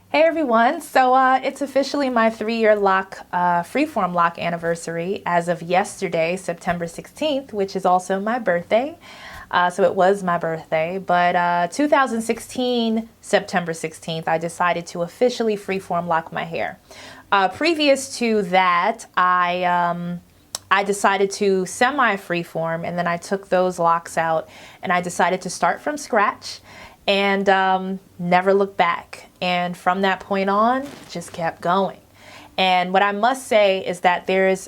Hey everyone, so it's officially my 3-year lock, Freeform lock anniversary as of yesterday, September 16th, which is also my birthday. So it was my birthday, but 2016, September 16th, I decided to officially freeform lock my hair. Previous to that, I decided to semi-freeform, and then I took those locks out and I decided to start from scratch and never look back. And from that point on, just kept going. And what I must say is that there's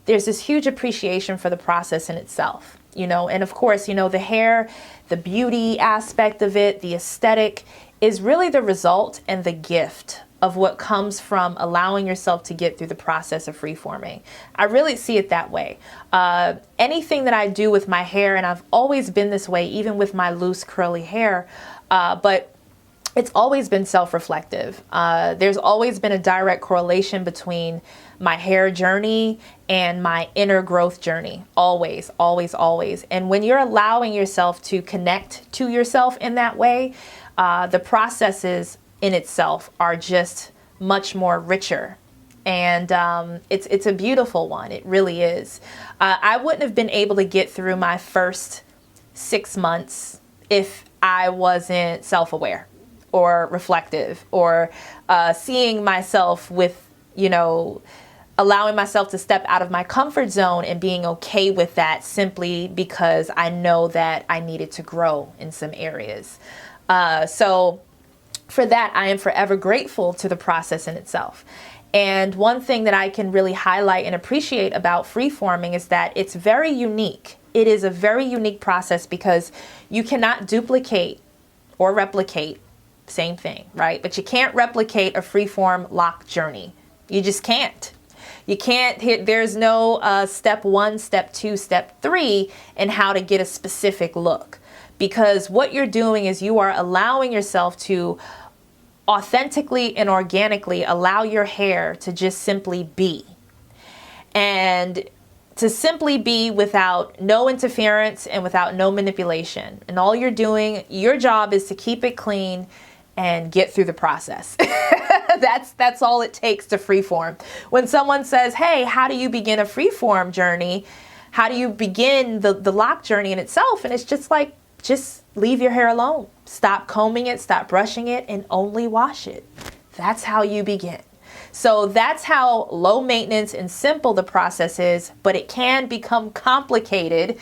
this huge appreciation for the process in itself, and of course, the hair, the beauty aspect of it, the aesthetic is really the result and the gift of what comes from allowing yourself to get through the process of freeforming. I really see it that way. Anything that I do with my hair, and I've always been this way, even with my loose curly hair, but it's always been self-reflective. There's always been a direct correlation between my hair journey and my inner growth journey. Always, always, always. And when you're allowing yourself to connect to yourself in that way, the processes in itself are just much more richer. And it's a beautiful one. It really is. I wouldn't have been able to get through my first 6 months if I wasn't self-aware or reflective or seeing myself with, allowing myself to step out of my comfort zone and being okay with that simply because I know that I needed to grow in some areas. So for that, I am forever grateful to the process in itself. And one thing that I can really highlight and appreciate about freeforming is that it's very unique. It is a very unique process because you cannot duplicate or replicate, same thing, right? But you can't replicate a freeform lock journey. You just can't. You can't hit, there's no step 1, step 2, step 3 in how to get a specific look. Because what you're doing is you are allowing yourself to authentically and organically allow your hair to just simply be. And to simply be without no interference and without no manipulation. And all you're doing, your job is to keep it clean and get through the process. That's all it takes to freeform. When someone says, hey, how do you begin a freeform journey? How do you begin the lock journey in itself? And it's just like, just leave your hair alone. Stop combing it, stop brushing it, and only wash it. That's how you begin. So that's how low maintenance and simple the process is, but it can become complicated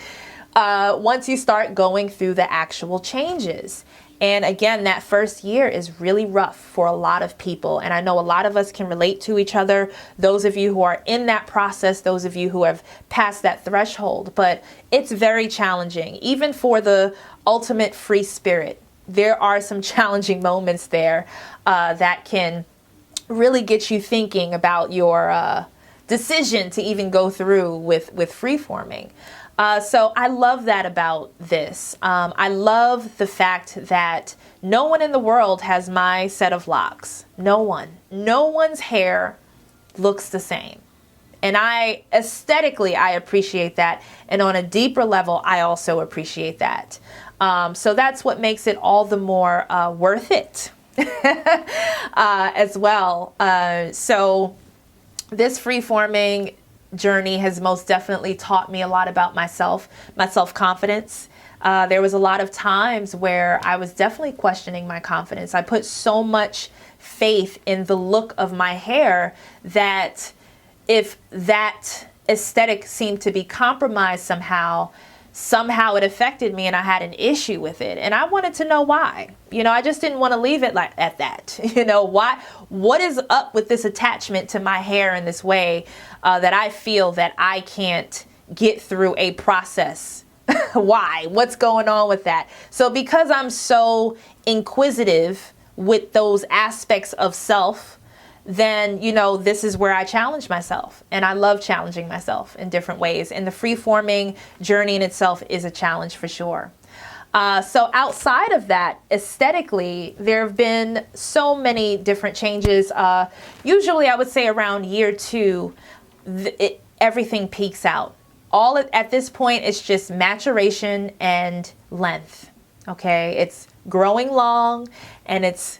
once you start going through the actual changes. And again, that first year is really rough for a lot of people. And I know a lot of us can relate to each other. Those of you who are in that process, those of you who have passed that threshold, but it's very challenging. Even for the ultimate free spirit, there are some challenging moments there that can really get you thinking about your decision to even go through with freeforming. So I love that about this. I love the fact that no one in the world has my set of locks. No one. No one's hair looks the same. And aesthetically, I appreciate that. And on a deeper level, I also appreciate that. So that's what makes it all the more worth it as well. So this freeforming journey has most definitely taught me a lot about myself, my self-confidence. There was a lot of times where I was definitely questioning my confidence. I put so much faith in the look of my hair that if that aesthetic seemed to be compromised somehow it affected me and I had an issue with it. And I wanted to know why. I just didn't want to leave it like at that. Why? What is up with this attachment to my hair in this way that I feel that I can't get through a process? Why? What's going on with that? So because I'm so inquisitive with those aspects of self, then, this is where I challenge myself. And I love challenging myself in different ways. And the freeforming journey in itself is a challenge for sure. So outside of that, aesthetically, there have been so many different changes. Usually I would say around year 2, everything peaks out. At this point, it's just maturation and length. Okay, it's growing long and it's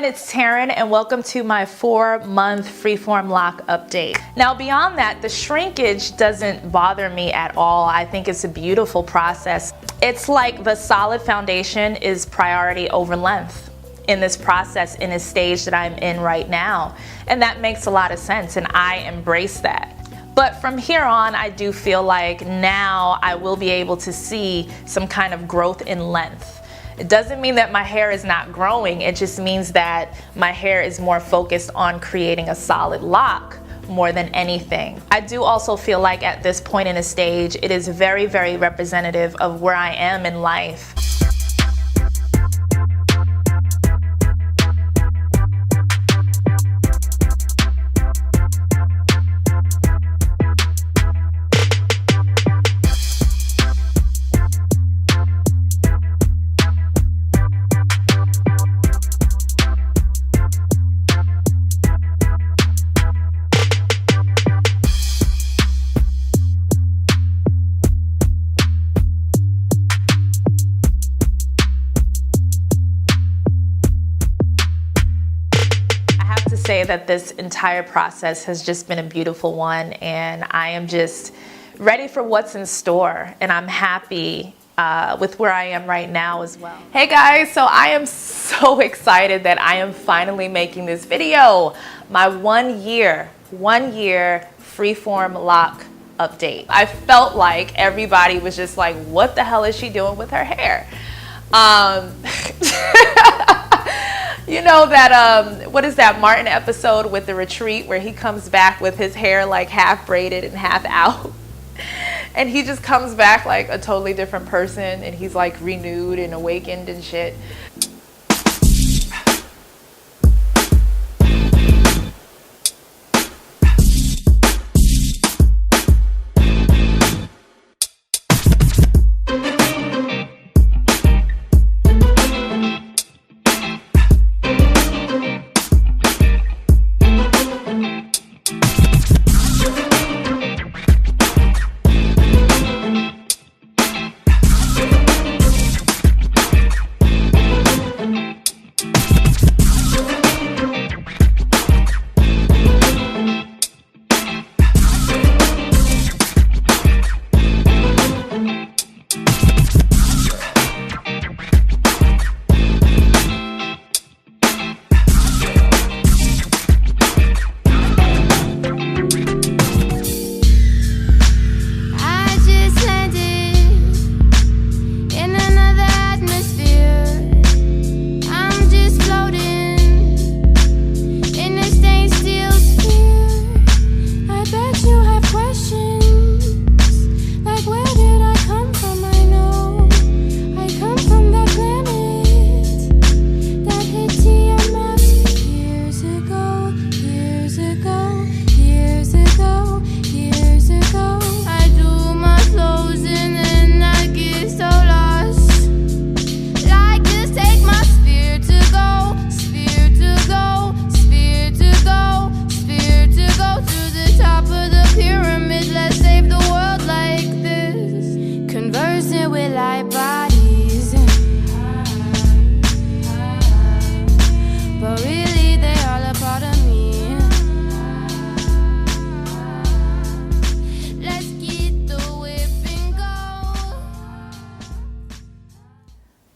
everyone, it's Taryn and welcome to my 4-month Freeform lock update. Now beyond that, the shrinkage doesn't bother me at all. I think it's a beautiful process. It's like the solid foundation is priority over length in this process, in this stage that I'm in right now. And that makes a lot of sense and I embrace that. But from here on, I do feel like now I will be able to see some kind of growth in length. It doesn't mean that my hair is not growing. It just means that my hair is more focused on creating a solid lock more than anything. I do also feel like at this point in the stage, it is very, very representative of where I am in life. Say that this entire process has just been a beautiful one and I am just ready for what's in store and I'm happy with where I am right now as well. Hey guys, so I am so excited that I am finally making this video. My one year Freeform lock update. I felt like everybody was just like, what the hell is she doing with her hair? You know that, what is that Martin episode with the retreat where he comes back with his hair like half braided and half out? And he just comes back like a totally different person and he's like renewed and awakened and shit.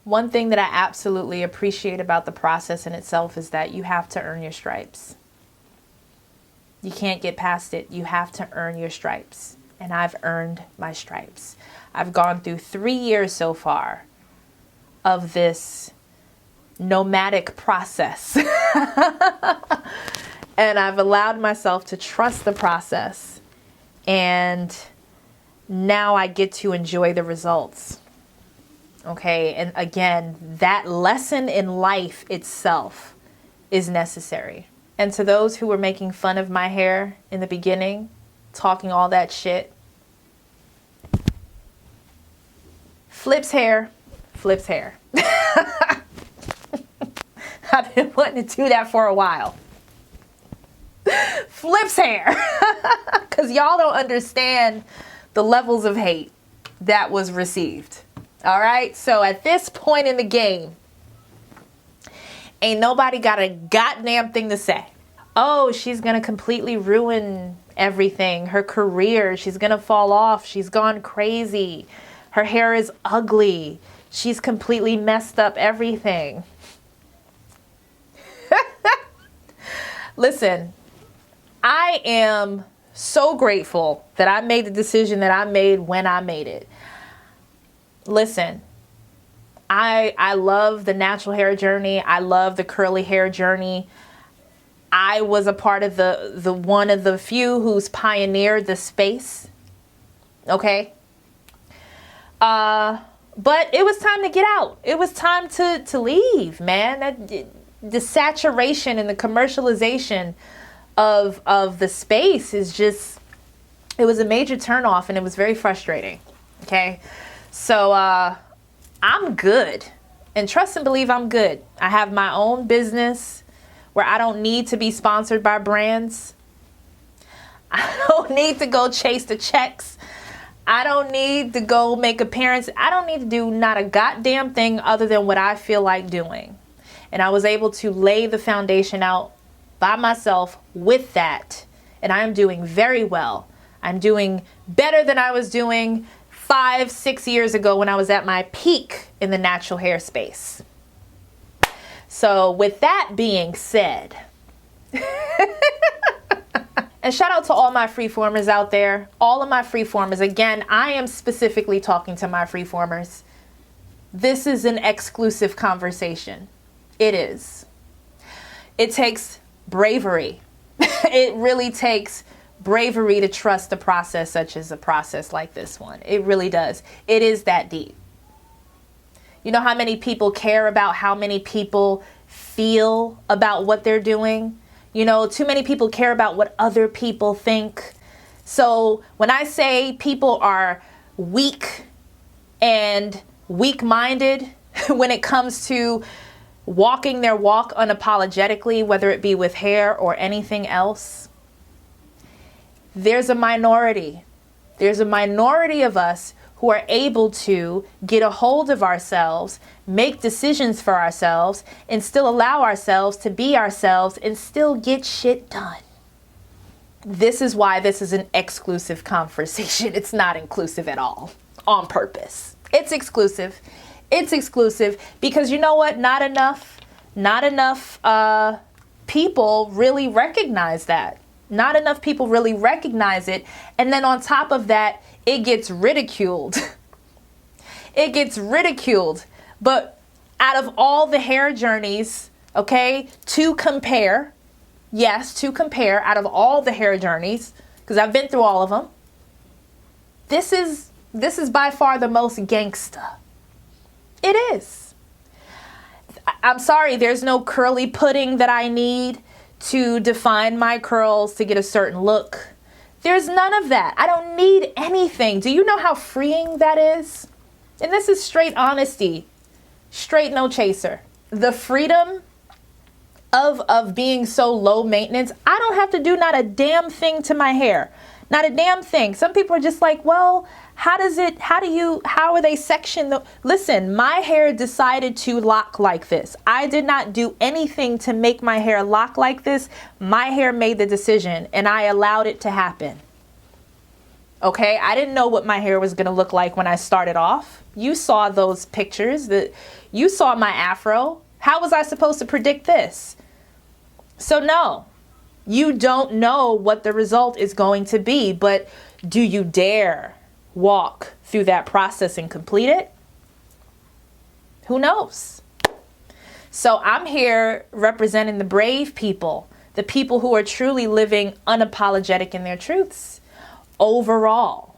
One thing that I absolutely appreciate about the process in itself is that you have to earn your stripes. You can't get past it. You have to earn your stripes. And I've earned my stripes. I've gone through 3 years so far of this nomadic process. And I've allowed myself to trust the process. And now I get to enjoy the results. Okay, and again, that lesson in life itself is necessary. And to those who were making fun of my hair in the beginning, talking all that shit, Flip's hair, Flip's hair. I've been wanting to do that for a while. Flip's hair. Because y'all don't understand the levels of hate that was received. All right, so at this point in the game, Ain't nobody got a goddamn thing to say. Oh, she's going to completely ruin everything. Her career, she's going to fall off. She's gone crazy. Her hair is ugly. She's completely messed up everything. Listen, I am so grateful that I made the decision that I made when I made it. Listen, I love the natural hair journey. I love the curly hair journey. I was a part of the one of the few who's pioneered the space. Okay. But it was time to get out. It was time to leave, man. The saturation and the commercialization of the space is just, it was a major turnoff, and it was very frustrating. Okay. So, I'm good, and trust and believe I'm good. I have my own business where I don't need to be sponsored by brands. I don't need to go chase the checks. I don't need to go make appearances. I don't need to do not a goddamn thing other than what I feel like doing. And I was able to lay the foundation out by myself with that. And I am doing very well. I'm doing better than I was doing 5-6 years ago when I was at my peak in the natural hair space. So with that being said, and shout out to all my freeformers out there, all of my freeformers. Again, I am specifically talking to my freeformers. This is an exclusive conversation. It is. It takes bravery. It really takes bravery to trust the process, such as a process like this one. It really does. It is that deep. You know how many people care about how many people feel about what they're doing? You know, too many people care about what other people think. So when I say people are weak and weak-minded when it comes to walking their walk unapologetically, whether it be with hair or anything else, there's a minority. There's a minority of us who are able to get a hold of ourselves, make decisions for ourselves, and still allow ourselves to be ourselves and still get shit done. This is why this is an exclusive conversation. It's not inclusive at all, on purpose. It's exclusive. It's exclusive because you know what? Not enough people really recognize that. Not enough people really recognize it. And then on top of that, it gets ridiculed. It gets ridiculed. But out of all the hair journeys, okay, to compare, out of all the hair journeys, because I've been through all of them, this is by far the most gangsta. It is. I'm sorry, there's no curly pudding that I need to define my curls to get a certain look. There's none of that. I don't need anything. Do you know how freeing that is? And this is straight honesty, straight no chaser. The freedom of being so low maintenance. I don't have to do not a damn thing to my hair. Not a damn thing. Some people are just like, well, how are they sectioned? Listen, my hair decided to lock like this. I did not do anything to make my hair lock like this. My hair made the decision and I allowed it to happen. Okay, I didn't know what my hair was going to look like when I started off. You saw those pictures, you saw my afro. How was I supposed to predict this? So no, you don't know what the result is going to be, but do you dare walk through that process and complete it? Who knows? So I'm here representing the brave people, the people who are truly living unapologetic in their truths overall.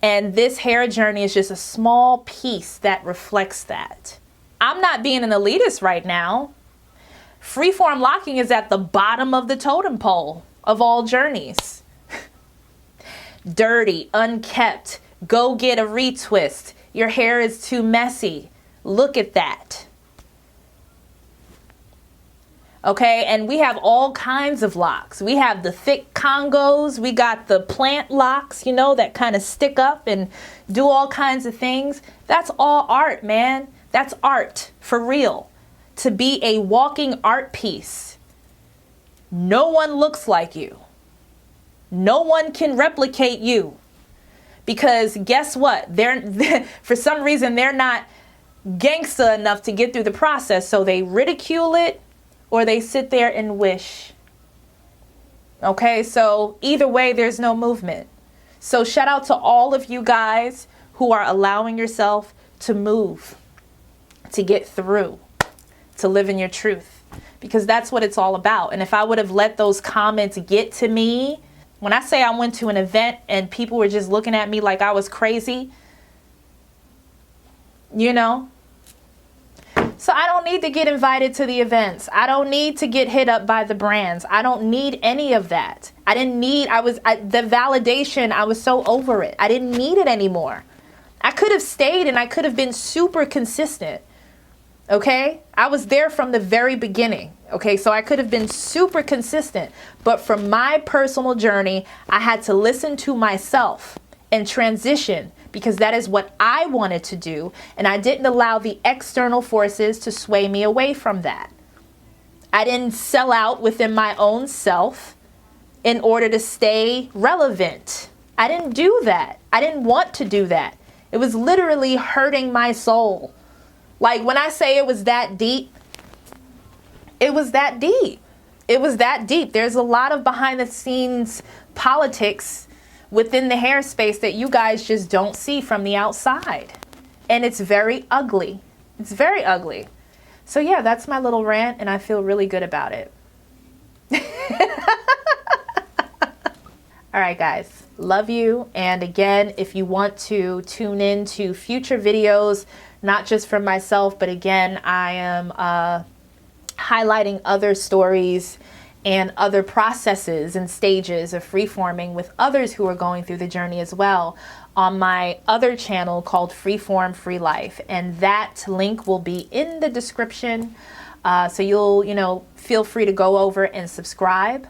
And this hair journey is just a small piece that reflects that. I'm not being an elitist right now. Freeform locking is at the bottom of the totem pole of all journeys. Dirty, unkept, go get a retwist. Your hair is too messy. Look at that. Okay, and we have all kinds of locks. We have the thick Congos. We got the plant locks, you know, that kind of stick up and do all kinds of things. That's all art, man. That's art for real. to be a walking art piece. No one looks like you. No one can replicate you. Because guess what? They're for some reason, they're not gangsta enough to get through the process. So they ridicule it or they sit there and wish. Okay, so either way, there's no movement. So shout out to all of you guys who are allowing yourself to move, to get through, to live in your truth, because that's what it's all about. And if I would have let those comments get to me, when I say I went to an event and people were just looking at me like I was crazy, you know, so I don't need to get invited to the events. I don't need to get hit up by the brands. I don't need any of that. I didn't need, the validation, I was so over it. I didn't need it anymore. I could have stayed and I could have been super consistent. Okay? I was there from the very beginning. Okay? So I could have been super consistent. But from my personal journey, I had to listen to myself and transition, because that is what I wanted to do. And I didn't allow the external forces to sway me away from that. I didn't sell out within my own self in order to stay relevant. I didn't do that. I didn't want to do that. It was literally hurting my soul. Like when I say it was that deep, it was that deep. It was that deep. There's a lot of behind the scenes politics within the hair space that you guys just don't see from the outside. And it's very ugly. It's very ugly. So yeah, that's my little rant and I feel really good about it. All right, guys, love you. And again, if you want to tune in to future videos, not just from myself, but again, I am highlighting other stories and other processes and stages of freeforming with others who are going through the journey as well on my other channel called Freeform Free Life. And that link will be in the description. So you'll, feel free to go over and subscribe.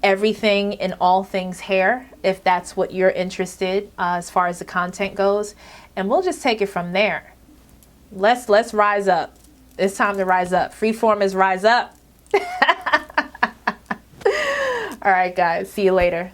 Everything and all things hair, if that's what you're interested as far as the content goes. And we'll just take it from there. Let's rise up. It's time to rise up. Freeform is rise up. All right, guys. See you later.